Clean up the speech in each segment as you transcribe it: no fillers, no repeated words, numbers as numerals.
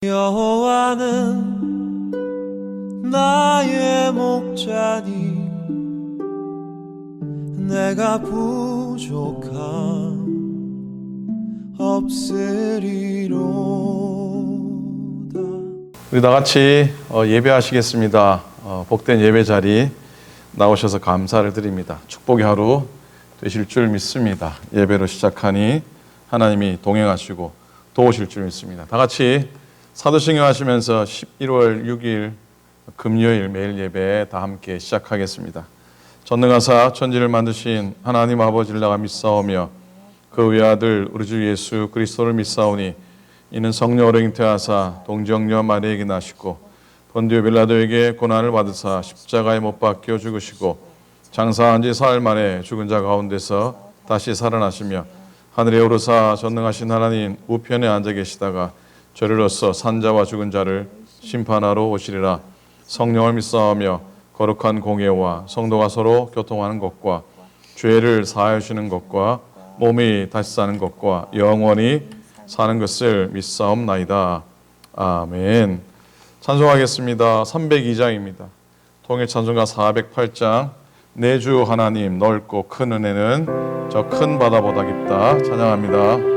여호와는 나의 목자니 내가 부족함 없으리로다. 우리 다 같이 예배하시겠습니다. 복된 예배 자리 나오셔서 감사를 드립니다. 축복의 하루 되실 줄 믿습니다. 예배로 시작하니 하나님이 동행하시고 도우실 줄 믿습니다. 다 같이 사도신경 하시면서 11월 6일 금요일 매일 예배 다 함께 시작하겠습니다. 전능하사 천지를 만드신 하나님 아버지를 나가 믿사오며 그 외아들 우리 주 예수 그리스도를 믿사오니 이는 성령으로 잉태하사 동정녀 마리아에게 나시고 본디오 빌라도에게 고난을 받으사 십자가에 못 박혀 죽으시고 장사한 지 사흘 만에 죽은 자 가운데서 다시 살아나시며 하늘에 오르사 전능하신 하나님 우편에 앉아 계시다가 저리로서 산자와 죽은 자를 심판하러 오시리라. 성령을 믿사오며 거룩한 공예와 성도가 서로 교통하는 것과 죄를 사하여 주시는 것과 몸이 다시 사는 것과 영원히 사는 것을 믿사옵나이다. 아멘. 찬송하겠습니다. 302장입니다. 통일 찬송가 408장 내 주 하나님 넓고 큰 은혜는 저 큰 바다보다 깊다. 찬양합니다.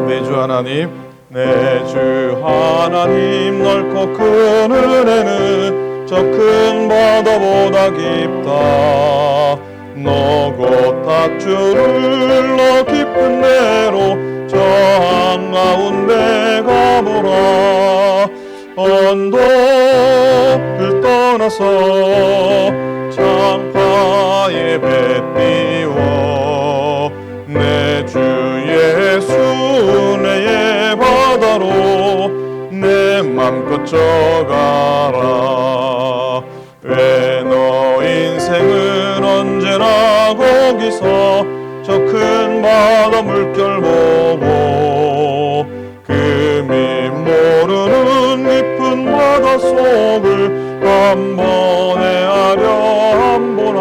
내 주 하나님, 내 주 하나님 넓고 큰 은혜는 저 큰 바다보다 깊다. 너고 닷줄을 너 깊은 데로 저 한가운데 가보라. 언덕을 떠나서 창파에 배 띄워 내 주 예수 내의 바다로 내 맘껏 져가라. 왜 너 인생은 언제나 거기서 저 큰 바다 물결 보고 금이 모르는 깊은 바다 속을 한 번에 하려 한보나.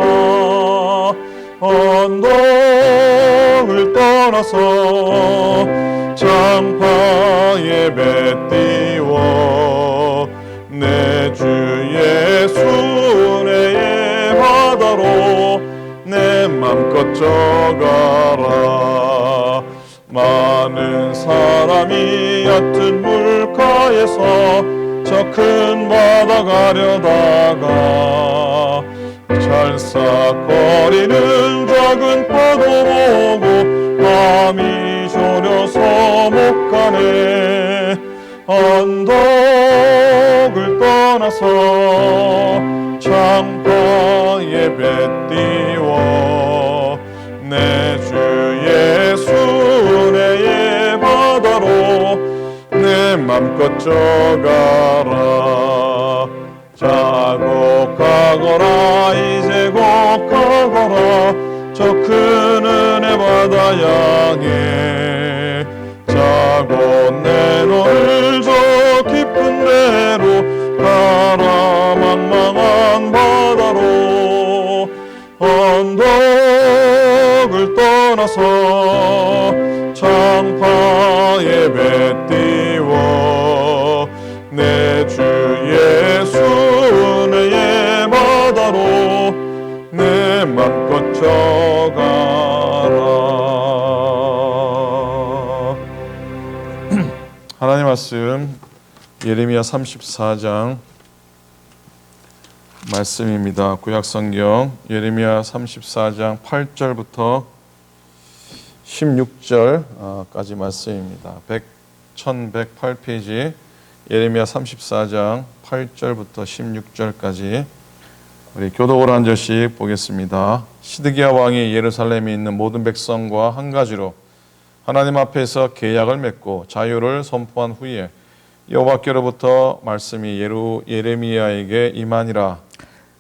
언덕을 떠나서 창파에 배 띄워 내 주 예수 내의 바다로 내 맘껏 져가라. 많은 사람이 얕은 물가에서 저 큰 바다 가려다가 찰싹거리는 작은 파도 보고 마음이 졸여서 못 가네. 언덕을 떠나서 창파에 배 띄워 내 주 예수 내의 바다로 내 맘껏 져가라. 자곡하거라 이제 곡하거라 저 큰 은혜 바다 향해. 자고 내 너를 저 깊은 데로 가라. 망망한 바다로 언덕을 떠나서 창파에 배 띄워 내 주 예수 내의 바다로 내 맘껏 져가라. 하나님 말씀 예레미야 34장 말씀입니다. 구약성경 예레미야 34장 8절부터 16절까지 말씀입니다. 1108페이지 예레미야 34장 8절부터 16절까지 우리 교독으로 한 절씩 보겠습니다. 시드기야 왕이 예루살렘에 있는 모든 백성과 한 가지로 하나님 앞에서 계약을 맺고 자유를 선포한 후에 여호와께로부터 말씀이 예레미야에게 임하니라.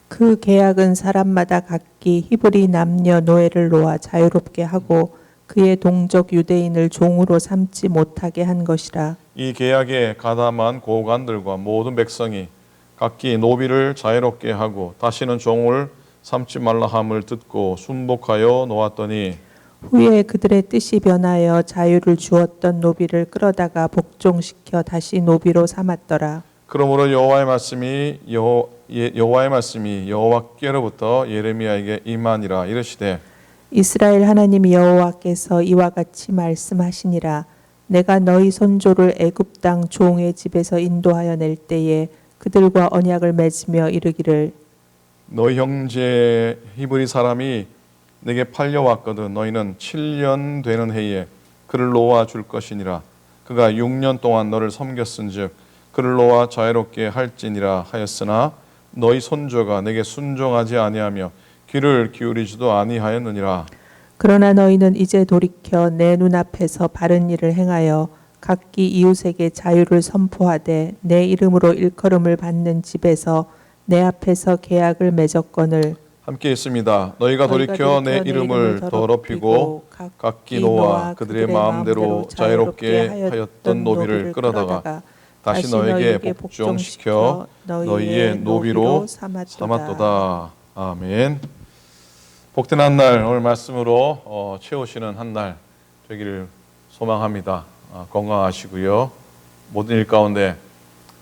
그 계약은 사람마다 각기 히브리 남녀 노예를 놓아 자유롭게 하고 그의 동족 유대인을 종으로 삼지 못하게 한 것이라. 이 계약에 가담한 고관들과 모든 백성이 각기 노비를 자유롭게 하고 다시는 종을 삼지 말라 함을 듣고 순복하여 놓았더니 후에 그들의 뜻이 변하여 자유를 주었던 노비를 끌어다가 복종시켜 다시 노비로 삼았더라. 그러므로 여호와의 말씀이 여호와께로부터 예레미야에게 임하니라. 이르시되 이스라엘 하나님 여호와께서 이와 같이 말씀하시니라. 내가 너희 손조를 애굽 땅 종의 집에서 인도하여 낼 때에 그들과 언약을 맺으며 이르기를 너희 형제 히브리 사람이 내게 팔려왔거든 너희는 7년 되는 해에 그를 놓아 줄 것이니라. 그가 6년 동안 너를 섬겼은즉 그를 놓아 자유롭게 할지니라 하였으나 너희 손조가 내게 순종하지 아니하며 귀를 기울이지도 아니하였느니라. 그러나 너희는 이제 돌이켜 내 눈앞에서 바른 일을 행하여 각기 이웃에게 자유를 선포하되 내 이름으로 일컬음을 받는 집에서 내 앞에서 계약을 맺었거늘 함께 있습니다. 너희가 돌이켜 내 이름을 더럽히고 각기 놓아 그들의 마음대로 자유롭게 하였던 노비를 끌어다가 다시 너에게 복종시켜 너희의 노비로 삼았도다. 아멘. 복된 한 날 오늘 말씀으로 채우시는 한 날 되기를 소망합니다. 건강하시고요. 모든 일 가운데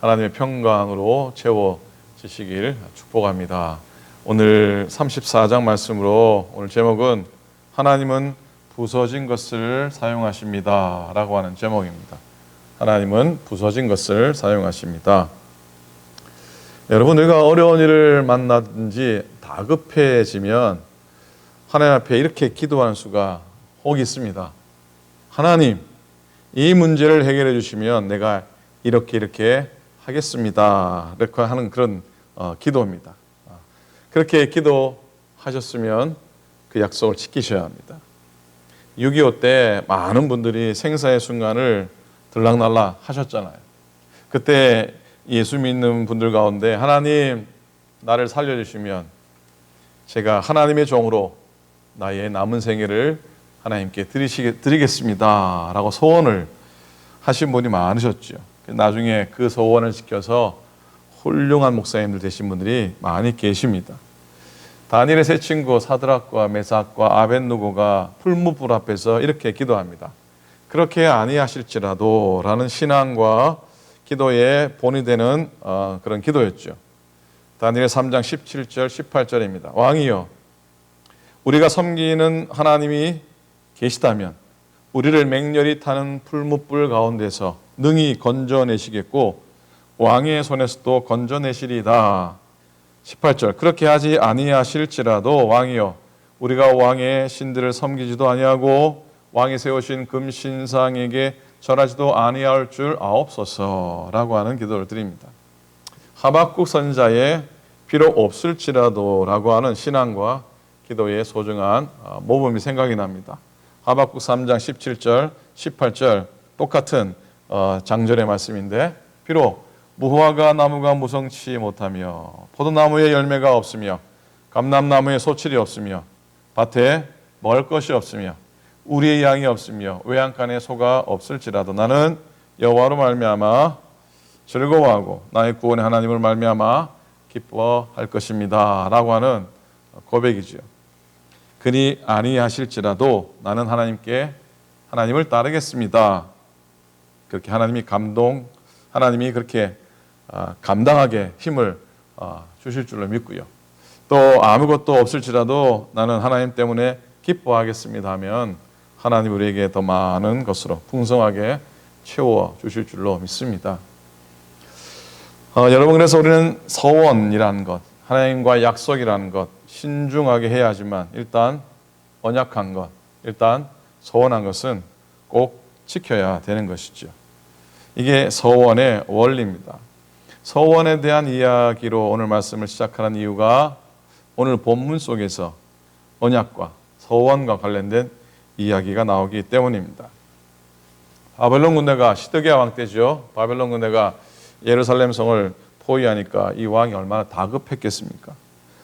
하나님의 평강으로 채워지시길 축복합니다. 오늘 34장 말씀으로 오늘 제목은 하나님은 부서진 것을 사용하십니다 라고 하는 제목입니다. 하나님은 부서진 것을 사용하십니다. 여러분, 우리가 어려운 일을 만나든지 다급해지면 하나님 앞에 이렇게 기도하는 수가 혹 있습니다. 하나님, 이 문제를 해결해 주시면 내가 이렇게 하겠습니다. 이렇게 하는 그런 기도입니다. 그렇게 기도하셨으면 그 약속을 지키셔야 합니다. 6.25 때 많은 분들이 생사의 순간을 들락날락 하셨잖아요. 그때 예수 믿는 분들 가운데 하나님 나를 살려주시면 제가 하나님의 종으로 나의 남은 생애를 하나님께 드리겠습니다 라고 소원을 하신 분이 많으셨죠. 나중에 그 소원을 지켜서 훌륭한 목사님들 되신 분들이 많이 계십니다. 다니엘의 세 친구 사드락과 메삭과 아벳느고가 풀무불 앞에서 이렇게 기도합니다. 그렇게 아니하실지라도 라는 신앙과 기도의 본이 되는 그런 기도였죠. 다니엘 3장 17절 18절입니다. 왕이여, 우리가 섬기는 하나님이 계시다면 우리를 맹렬히 타는 풀무불 가운데서 능히 건져내시겠고 왕의 손에서도 건져내시리이다. 18절 그렇게 하지 아니하실지라도 왕이여, 우리가 왕의 신들을 섬기지도 아니하고 왕이 세우신 금신상에게 절하지도 아니할 줄 아옵소서라고 하는 기도를 드립니다. 하박국 선지자의 비록 없을지라도 라고 하는 신앙과 기도의 소중한 모범이 생각이 납니다. 하박국 3장 17절 18절 똑같은 장절의 말씀인데 비록 무화과 나무가 무성치 못하며 포도나무에 열매가 없으며 감람나무에 소출이 없으며 밭에 먹을 것이 없으며 우리의 양이 없으며 외양간에 소가 없을지라도 나는 여호와로 말미암아 즐거워하고 나의 구원의 하나님을 말미암아 기뻐할 것입니다 라고 하는 고백이죠. 그리 아니하실지라도 나는 하나님을 따르겠습니다. 그렇게 하나님이 그렇게 감당하게 힘을 주실 줄로 믿고요. 또 아무것도 없을지라도 나는 하나님 때문에 기뻐하겠습니다 하면 하나님 우리에게 더 많은 것으로 풍성하게 채워 주실 줄로 믿습니다. 여러분, 그래서 우리는 서원이라는 것, 하나님과 약속이라는 것 신중하게 해야 하지만 일단 언약한 것, 일단 서원한 것은 꼭 지켜야 되는 것이죠. 이게 서원의 원리입니다. 서원에 대한 이야기로 오늘 말씀을 시작하는 이유가 오늘 본문 속에서 언약과 서원과 관련된 이야기가 나오기 때문입니다. 바벨론 군대가 시드기야 왕 때죠. 바벨론 군대가 예루살렘 성을 포위하니까 이 왕이 얼마나 다급했겠습니까?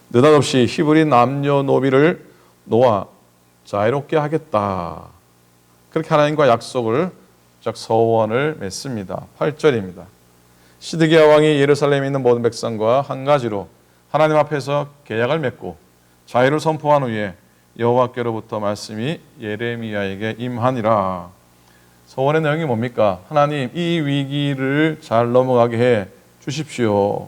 느닷없이 히브리 남녀노비를 놓아 자유롭게 하겠다. 그렇게 하나님과 약속을 서원을 맺습니다. 8절입니다. 시드기야 왕이 예루살렘에 있는 모든 백성과 한 가지로 하나님 앞에서 계약을 맺고 자유를 선포한 후에 여호와께로부터 말씀이 예레미야에게 임하니라. 소원의 내용이 뭡니까? 하나님, 이 위기를 잘 넘어가게 해 주십시오.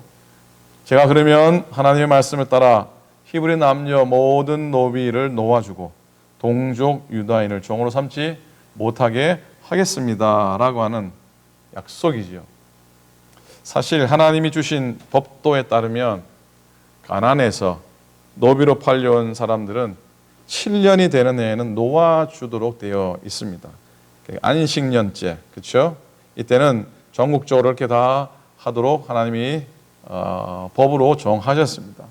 제가 그러면 하나님의 말씀을 따라 히브리 남녀 모든 노비를 놓아주고 동족 유다인을 종으로 삼지 못하게 하겠습니다 라고 하는 약속이지요. 사실 하나님이 주신 법도에 따르면 가나안에서 노비로 팔려온 사람들은 7년이 되는 해에는 놓아주도록 되어 있습니다. 안식년제, 그렇죠? 이때는 전국적으로 이렇게 다 하도록 하나님이 법으로 정하셨습니다.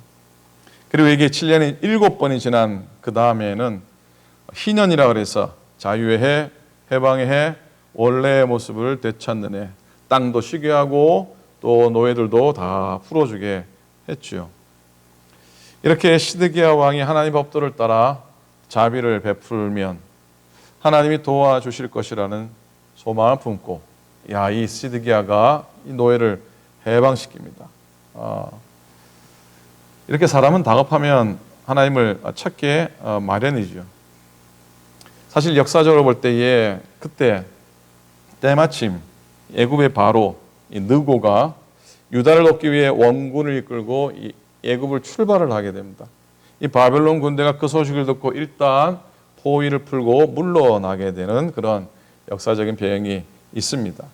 그리고 이게 7년이 7번이 지난 그 다음에는 희년이라 그래서 자유의 해, 해방의 해, 원래의 모습을 되찾는 해, 땅도 쉬게 하고 또 노예들도 다 풀어주게 했죠. 이렇게 시드기야 왕이 하나님 법도를 따라 자비를 베풀면 하나님이 도와주실 것이라는 소망을 품고 이 시드기야가 이 노예를 해방시킵니다. 이렇게 사람은 다급하면 하나님을 찾게 마련이죠. 사실 역사적으로 볼 때에 그때 때마침 애굽의 바로 이 느고가 유다를 돕기 위해 원군을 이끌고 이 애굽을 출발을 하게 됩니다. 이 바벨론 군대가 그 소식을 듣고 일단 포위를 풀고 물러나게 되는 그런 역사적인 배경이 있습니다.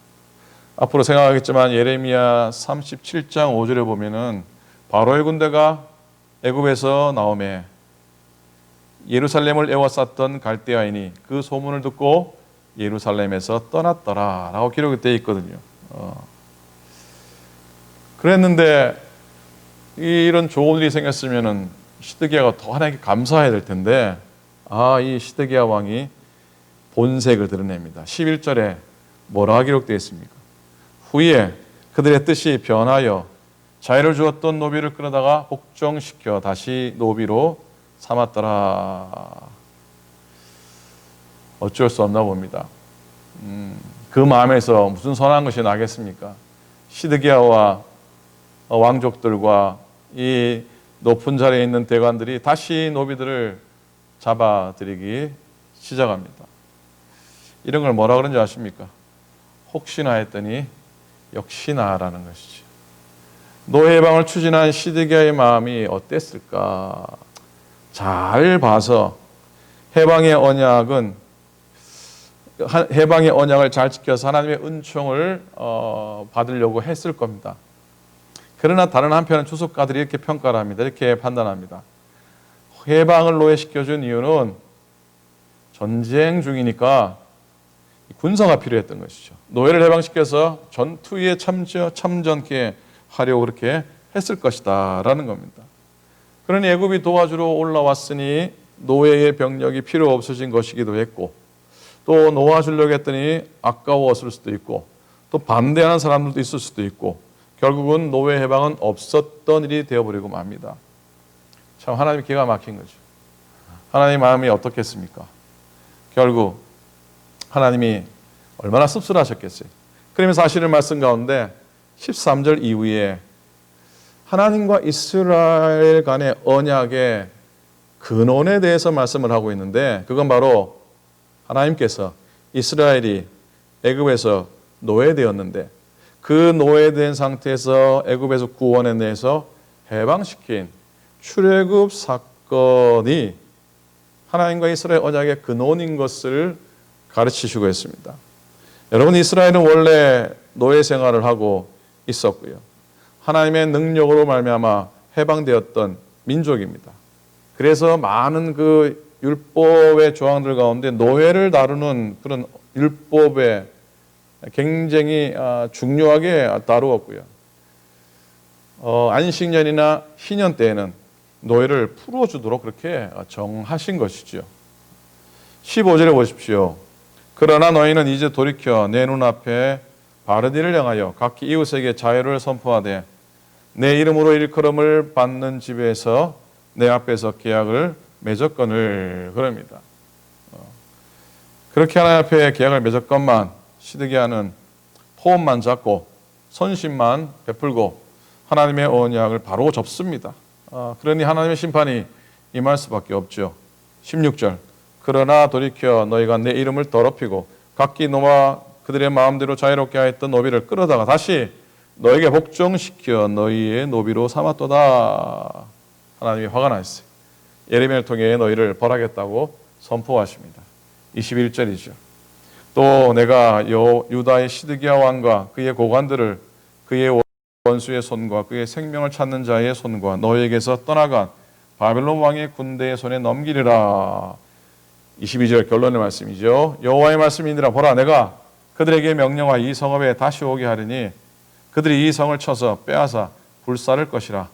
앞으로 생각하겠지만 예레미야 37장 5절에 보면은 바로의 군대가 애굽에서 나오매 예루살렘을 에워쌌던 갈대아인이 그 소문을 듣고 예루살렘에서 떠났더라 라고 기록이 되어 있거든요. 그랬는데 이런 좋은 일이 생겼으면은 시드기야가 더 하나님께 감사해야 될 텐데 이 시드기야 왕이 본색을 드러냅니다. 11절에 뭐라 기록되어 있습니까? 후에 그들의 뜻이 변하여 자유를 주었던 노비를 끌어다가 복종시켜 다시 노비로 삼았더라. 어쩔 수 없나 봅니다. 그 마음에서 무슨 선한 것이 나겠습니까? 시드기야와 왕족들과 이 높은 자리에 있는 대관들이 다시 노비들을 잡아들이기 시작합니다. 이런 걸 뭐라 그런지 아십니까? 혹시나 했더니 역시나라는 것이죠. 노예 해방을 추진한 시드기야의 마음이 어땠을까? 잘 봐서 해방의 언약을 잘 지켜서 하나님의 은총을 받으려고 했을 겁니다. 그러나 다른 한편은 주석가들이 이렇게 평가를 합니다. 이렇게 판단합니다. 해방을 노예시켜준 이유는 전쟁 중이니까 군사가 필요했던 것이죠. 노예를 해방시켜서 전투에 참전케 하려고 그렇게 했을 것이다 라는 겁니다. 그러니 애굽이 도와주러 올라왔으니 노예의 병력이 필요 없어진 것이기도 했고 또 놓아주려고 했더니 아까웠을 수도 있고 또 반대하는 사람들도 있을 수도 있고 결국은 노예 해방은 없었던 일이 되어버리고 맙니다. 참 하나님이 기가 막힌 거죠. 하나님 마음이 어떻겠습니까? 결국 하나님이 얼마나 씁쓸하셨겠어요. 그러면서 하시는 말씀 가운데 13절 이후에 하나님과 이스라엘 간의 언약의 근원에 대해서 말씀을 하고 있는데 그건 바로 하나님께서 이스라엘이 애굽에서 노예되었는데 그 노예된 상태에서 애굽에서 구원해내서 해방시킨 출애굽 사건이 하나님과 이스라엘 언약의 근원인 것을 가르치시고 있습니다. 여러분, 이스라엘은 원래 노예 생활을 하고 있었고요. 하나님의 능력으로 말미암아 해방되었던 민족입니다. 그래서 많은 그 율법의 조항들 가운데 노예를 다루는 그런 율법에 굉장히 중요하게 다루었고요. 안식년이나 희년 때에는 노예를 풀어주도록 그렇게 정하신 것이죠. 15절에 보십시오. 그러나 너희는 이제 돌이켜 내 눈앞에 바른 일을 행하여 각기 이웃에게 자유를 선포하되 내 이름으로 일컬음을 받는 집에서 내 앞에서 계약을 맺었거늘 그럽니다. 그렇게 하나님 앞에 계약을 맺었건만 시드기야는 포음만 잡고 선심만 베풀고 하나님의 언약을 바로 접습니다. 그러니 하나님의 심판이 임할 수밖에 없죠. 16절. 그러나 돌이켜 너희가 내 이름을 더럽히고 각기 너와 그들의 마음대로 자유롭게 하였던 노비를 끌어다가 다시 너에게 복종시켜 너희의 노비로 삼았도다. 하나님이 화가 나셨어요. 예레미야를 통해 너희를 벌하겠다고 선포하십니다. 21절이죠. 또 내가 유다의 시드기야 왕과 그의 고관들을 그의 원수의 손과 그의 생명을 찾는 자의 손과 너희에게서 떠나간 바벨론 왕의 군대의 손에 넘기리라. 22절 결론의 말씀이죠. 여호와의 말씀이니라. 보라, 내가 그들에게 명령하여 이 성읍에 다시 오게 하리니 그들이 이 성을 쳐서 빼앗아 불사를 것이라.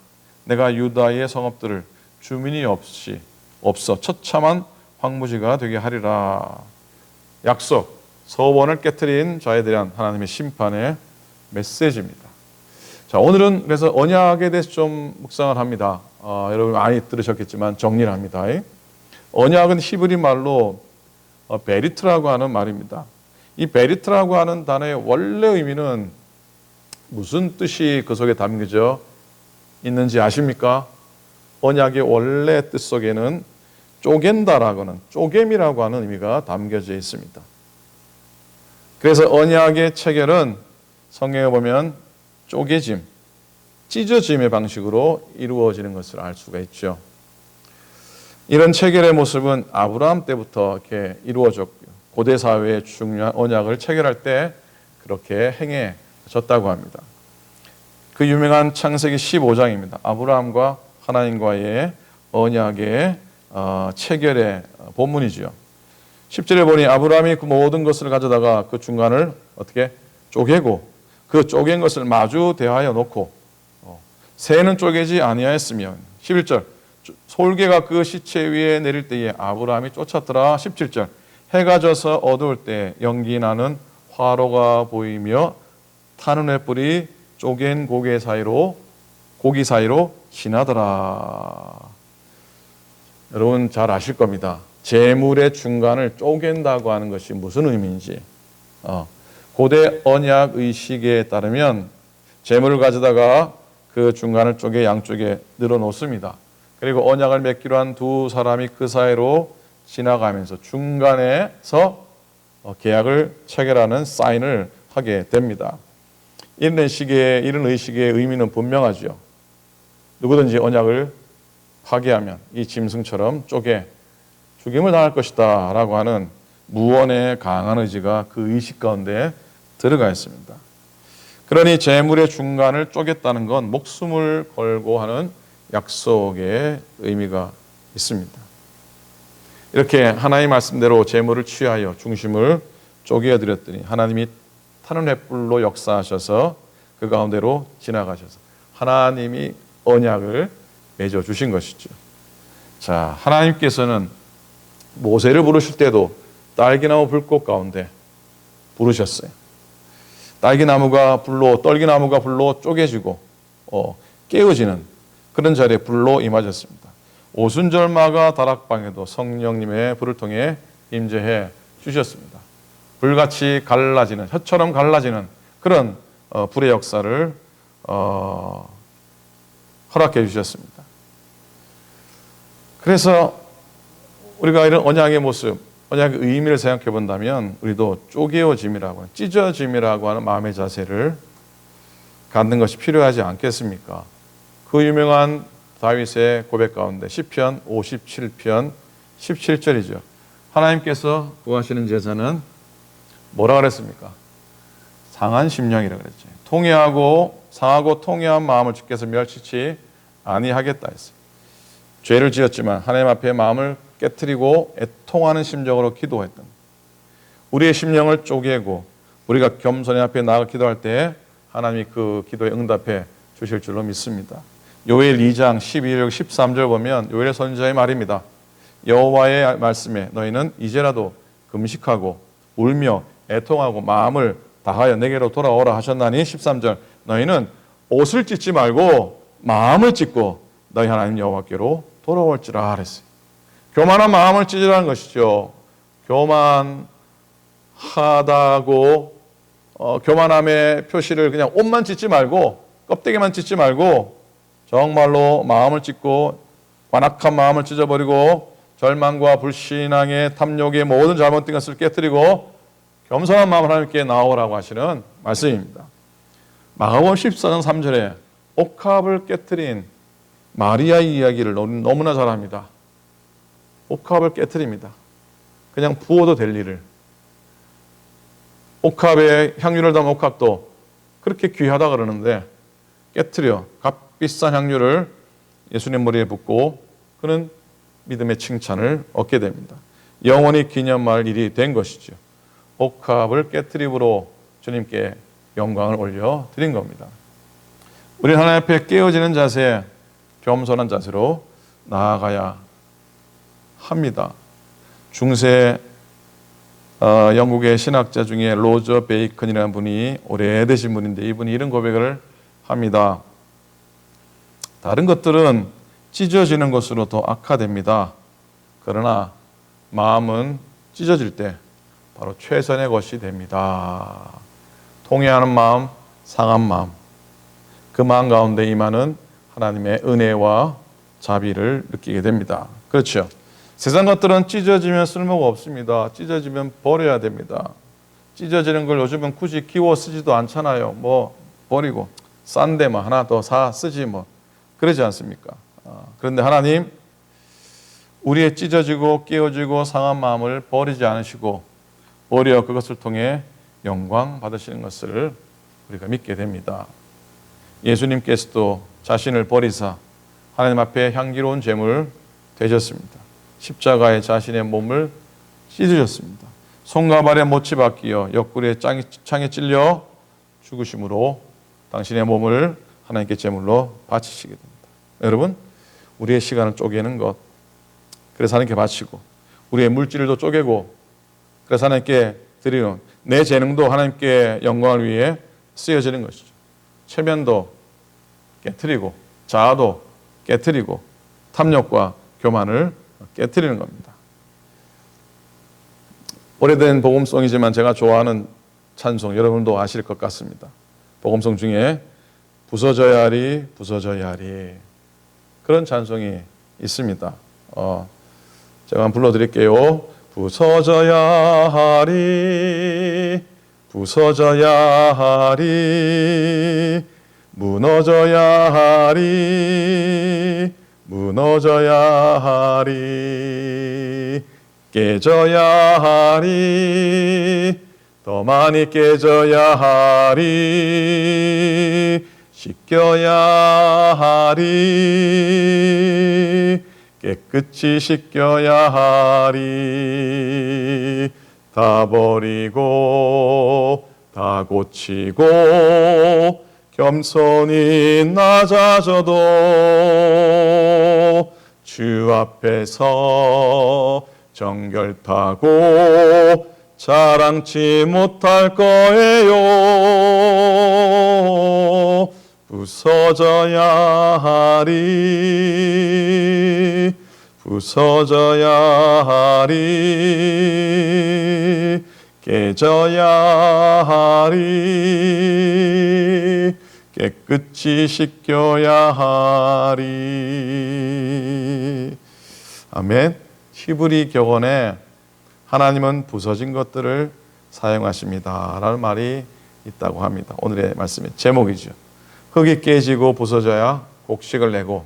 내가 유다의 성읍들을 주민이 없어 처참한 황무지가 되게 하리라. 약속, 서원을 깨트린 자에 대한 하나님의 심판의 메시지입니다. 자, 오늘은 그래서 언약에 대해서 좀 묵상을 합니다. 여러분 많이 들으셨겠지만 정리를 합니다. 언약은 히브리 말로 베리트라고 하는 말입니다. 이 베리트라고 하는 단어의 원래 의미는 무슨 뜻이 그 속에 담겨져 있는지 아십니까? 언약의 원래 뜻 속에는 쪼갠다라고 하는, 쪼개미라고 하는 의미가 담겨져 있습니다. 그래서 언약의 체결은 성경에 보면 쪼개짐, 찢어짐의 방식으로 이루어지는 것을 알 수가 있죠. 이런 체결의 모습은 아브라함 때부터 이렇게 이루어졌고요. 고대 사회의 중요한 언약을 체결할 때 그렇게 행해졌다고 합니다. 그 유명한 창세기 15장입니다. 아브라함과 하나님과의 언약의 체결의 본문이죠. 10절에 보니 아브라함이 그 모든 것을 가져다가 그 중간을 어떻게 쪼개고 그 쪼갠 것을 마주 대하여 놓고 새는 쪼개지 아니하였으며 11절 솔개가 그 시체 위에 내릴 때에 아브라함이 쫓았더라. 17절 해가 져서 어두울 때 연기 나는 화로가 보이며 타는 횃불이 쪼갠 고기 사이로 지나더라. 여러분 잘 아실 겁니다. 제물의 중간을 쪼갠다고 하는 것이 무슨 의미인지. 고대 언약 의식에 따르면 제물을 가져다가 그 중간을 쪼개 양쪽에 늘어놓습니다. 그리고 언약을 맺기로 한 두 사람이 그 사이로 지나가면서 중간에서 계약을 체결하는 사인을 하게 됩니다. 이런 의식의 의미는 분명하죠. 누구든지 언약을 파괴하면 이 짐승처럼 쪼개 죽임을 당할 것이다 라고 하는 무언의 강한 의지가 그 의식 가운데 들어가 있습니다. 그러니 제물의 중간을 쪼갰다는 건 목숨을 걸고 하는 약속의 의미가 있습니다. 이렇게 하나님의 말씀대로 제물을 취하여 중심을 쪼개어 드렸더니 하나님이 타는 횃불로 역사하셔서 그 가운데로 지나가셔서 하나님이 언약을 맺어 주신 것이죠. 자, 하나님께서는 모세를 부르실 때도 딸기나무 불꽃 가운데 부르셨어요. 딸기나무가 불로, 떨기나무가 불로 쪼개지고 깨어지는 그런 자리에 불로 임하셨습니다. 오순절마가 다락방에도 성령님의 불을 통해 임재해 주셨습니다. 불같이 갈라지는, 혀처럼 갈라지는 그런 불의 역사를 허락해 주셨습니다. 그래서 우리가 이런 언약의 모습, 언약의 의미를 생각해 본다면 우리도 쪼개어짐이라고 하는, 찢어짐이라고 하는 마음의 자세를 갖는 것이 필요하지 않겠습니까? 그 유명한 다윗의 고백 가운데 시편 57편 17절이죠. 하나님께서 구하시는 제사는 뭐라 그랬습니까? 상한 심령이라 그랬죠. 상하고 통회한 마음을 주께서 멸치지 아니하겠다 했어요. 죄를 지었지만 하나님 앞에 마음을 깨트리고 애통하는 심정으로 기도했던, 우리의 심령을 쪼개고 우리가 겸손히 앞에 나가 기도할 때 하나님이 그 기도에 응답해 주실 줄로 믿습니다. 요엘 2장 12절 13절 보면 요엘 선지자의 말입니다. 여호와의 말씀에 너희는 이제라도 금식하고 울며 애통하고 마음을 다하여 내게로 돌아오라 하셨나니 13절 너희는 옷을 찢지 말고 마음을 찢고 너희 하나님 여호와께로 돌아올지라 하랬어요. 교만한 마음을 찢으라는 것이죠. 교만하다고 교만함의 표시를 그냥 옷만 찢지 말고 껍데기만 찢지 말고 정말로 마음을 찢고 완악한 마음을 찢어버리고 절망과 불신앙의 탐욕의 모든 잘못된 것을 깨뜨리고 겸손한 마음을 하나님께 나오라고 하시는 말씀입니다. 마가복음 14장 3절에 옥합을 깨뜨린 마리아의 이야기를 너무나 잘합니다. 옥합을 깨뜨립니다. 그냥 부어도 될 일을. 옥합에 향유를 담은 옥합도 그렇게 귀하다 그러는데 깨뜨려 값비싼 향유를 예수님 머리에 붓고 그는 믿음의 칭찬을 얻게 됩니다. 영원히 기념할 일이 된 것이죠. 옥합을 깨뜨림으로 주님께 영광을 올려드린 겁니다. 우리는 하나님 앞에 깨어지는 자세, 겸손한 자세로 나아가야 합니다. 중세 영국의 신학자 중에 로저 베이컨이라는 분이 오래되신 분인데 이분이 이런 고백을 합니다. 다른 것들은 찢어지는 것으로 더 악화됩니다. 그러나 마음은 찢어질 때 바로 최선의 것이 됩니다. 통회하는 마음, 상한 마음, 그 마음 가운데 임하는 하나님의 은혜와 자비를 느끼게 됩니다. 그렇죠. 세상 것들은 찢어지면 쓸모가 없습니다. 찢어지면 버려야 됩니다. 찢어지는 걸 요즘은 굳이 끼워 쓰지도 않잖아요. 뭐 버리고 싼 데만 하나 더 사 쓰지 뭐 그러지 않습니까? 그런데 하나님 우리의 찢어지고 깨어지고 상한 마음을 버리지 않으시고 오히려 그것을 통해 영광 받으시는 것을 우리가 믿게 됩니다. 예수님께서도 자신을 버리사 하나님 앞에 향기로운 제물 되셨습니다. 십자가에 자신의 몸을 찢으셨습니다. 손과 발에 못이 박히어 옆구리에 창에 찔려 죽으심으로 당신의 몸을 하나님께 제물로 바치시게 됩니다. 여러분, 우리의 시간을 쪼개는 것, 그래서 하나님께 바치고 우리의 물질도 쪼개고 그래서 하나님께 드리는 내 재능도 하나님께 영광을 위해 쓰여지는 것이죠. 체면도 깨트리고 자아도 깨트리고 탐욕과 교만을 깨트리는 겁니다. 오래된 복음송이지만 제가 좋아하는 찬송 여러분도 아실 것 같습니다. 복음송 중에 부서져야 하리 부서져야 하리 그런 찬송이 있습니다. 제가 한번 불러드릴게요. 부서져야 하리 부서져야 하리 무너져야 하리 무너져야 하리 깨져야 하리 더 많이 깨져야 하리 씻겨야 하리 깨끗이 씻겨야 하리 다 버리고 다 고치고 겸손히 낮아져도 주 앞에서 정결타고 자랑치 못할 거예요. 부서져야 하리 부서져야 하리 깨져야 하리 깨끗이 씻겨야 하리. 아멘. 히브리 격언에 하나님은 부서진 것들을 사용하십니다 라는 말이 있다고 합니다. 오늘의 말씀의 제목이죠. 흙이 깨지고 부서져야 곡식을 내고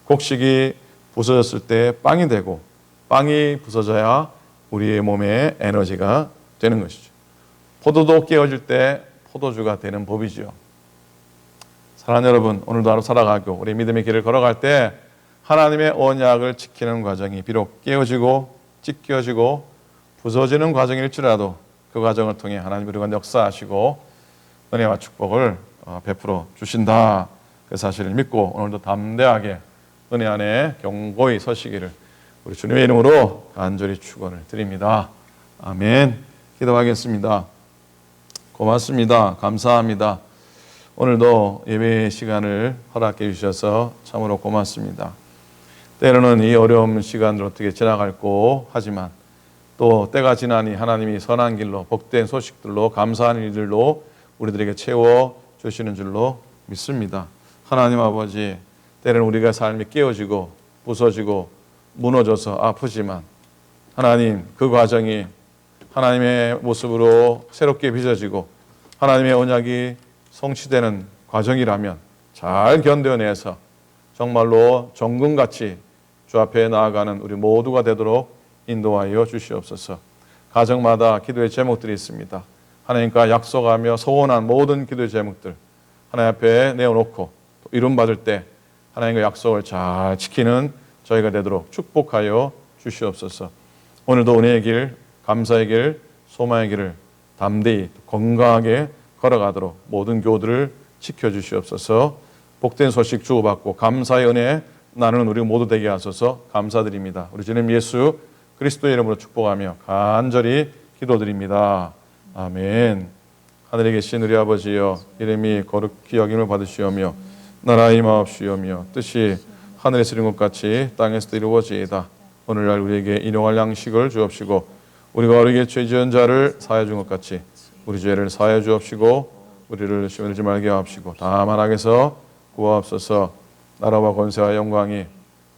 곡식이 부서졌을 때 빵이 되고 빵이 부서져야 우리의 몸에 에너지가 되는 것이죠. 포도도 깨어질 때 포도주가 되는 법이죠. 사랑하는 여러분, 오늘도 하루 살아가고 우리 믿음의 길을 걸어갈 때 하나님의 언약을 지키는 과정이 비록 깨어지고 찢겨지고 부서지는 과정일지라도 그 과정을 통해 하나님 우리가 역사하시고 은혜와 축복을 베풀어 주신다 그 사실을 믿고 오늘도 담대하게 은혜 안에 견고히 서시기를 우리 주님의 이름으로 간절히 축원을 드립니다. 아멘. 기도하겠습니다. 고맙습니다. 감사합니다. 오늘도 예배 시간을 허락해 주셔서 참으로 고맙습니다. 때로는 이 어려운 시간을 어떻게 지나갈고 하지만 또 때가 지나니 하나님이 선한 길로 복된 소식들로 감사한 일들로 우리들에게 채워 주시는 줄로 믿습니다. 하나님 아버지, 때로는 우리가 삶이 깨어지고 부서지고 무너져서 아프지만 하나님 그 과정이 하나님의 모습으로 새롭게 빚어지고 하나님의 언약이 성취되는 과정이라면 잘 견뎌내서 정말로 정금같이 주 앞에 나아가는 우리 모두가 되도록 인도하여 주시옵소서. 가정마다 기도의 제목들이 있습니다. 하나님과 약속하며 소원한 모든 기도의 제목들 하나님 앞에 내어놓고 이룸받을 때 하나님과 약속을 잘 지키는 저희가 되도록 축복하여 주시옵소서. 오늘도 은혜의 길, 감사의 길, 소망의 길을 담대히 건강하게 걸어가도록 모든 교들을 지켜주시옵소서. 복된 소식 주고받고 감사의 은혜 나누는 우리 모두 되게 하소서. 감사드립니다. 우리 주님 예수 그리스도의 이름으로 축복하며 간절히 기도드립니다. 아멘. 하늘에 계신 우리 아버지여, 이름이 거룩히 여김을 받으시오며 나라의 임하옵시오며 뜻이 하늘에서 이룬 것 같이 땅에서도 이루어지이다. 오늘날 우리에게 일용할 양식을 주옵시고 우리가 우리에게 죄 지은 자를 사하여 준 것 같이 우리 죄를 사하여 주옵시고 우리를 시험에 들지 말게 하옵시고 다만 악에서 구하옵소서. 나라와 권세와 영광이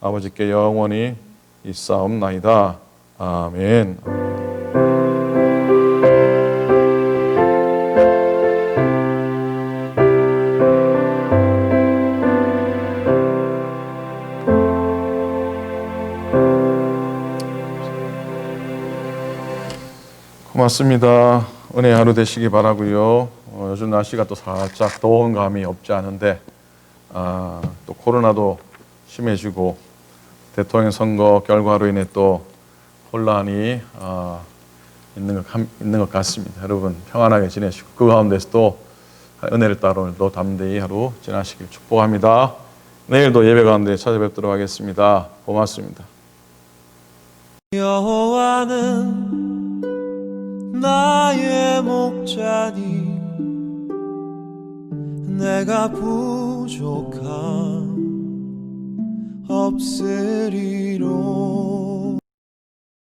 아버지께 영원히 있사옵나이다. 아멘. 고맙습니다. 은혜 하루 되시기 바라고요. 요즘 날씨가 또 살짝 더운 감이 없지 않은데 또 코로나도 심해지고 대통령 선거 결과로 인해 또 혼란이 있는 것 같습니다. 여러분 평안하게 지내시고 그 가운데서 또 은혜를 따라 오늘도 담대히 하루 지나시길 축복합니다. 내일도 예배 가운데 찾아뵙도록 하겠습니다. 고맙습니다. 여호와는 나의 목자니 내가 부족함 없으리로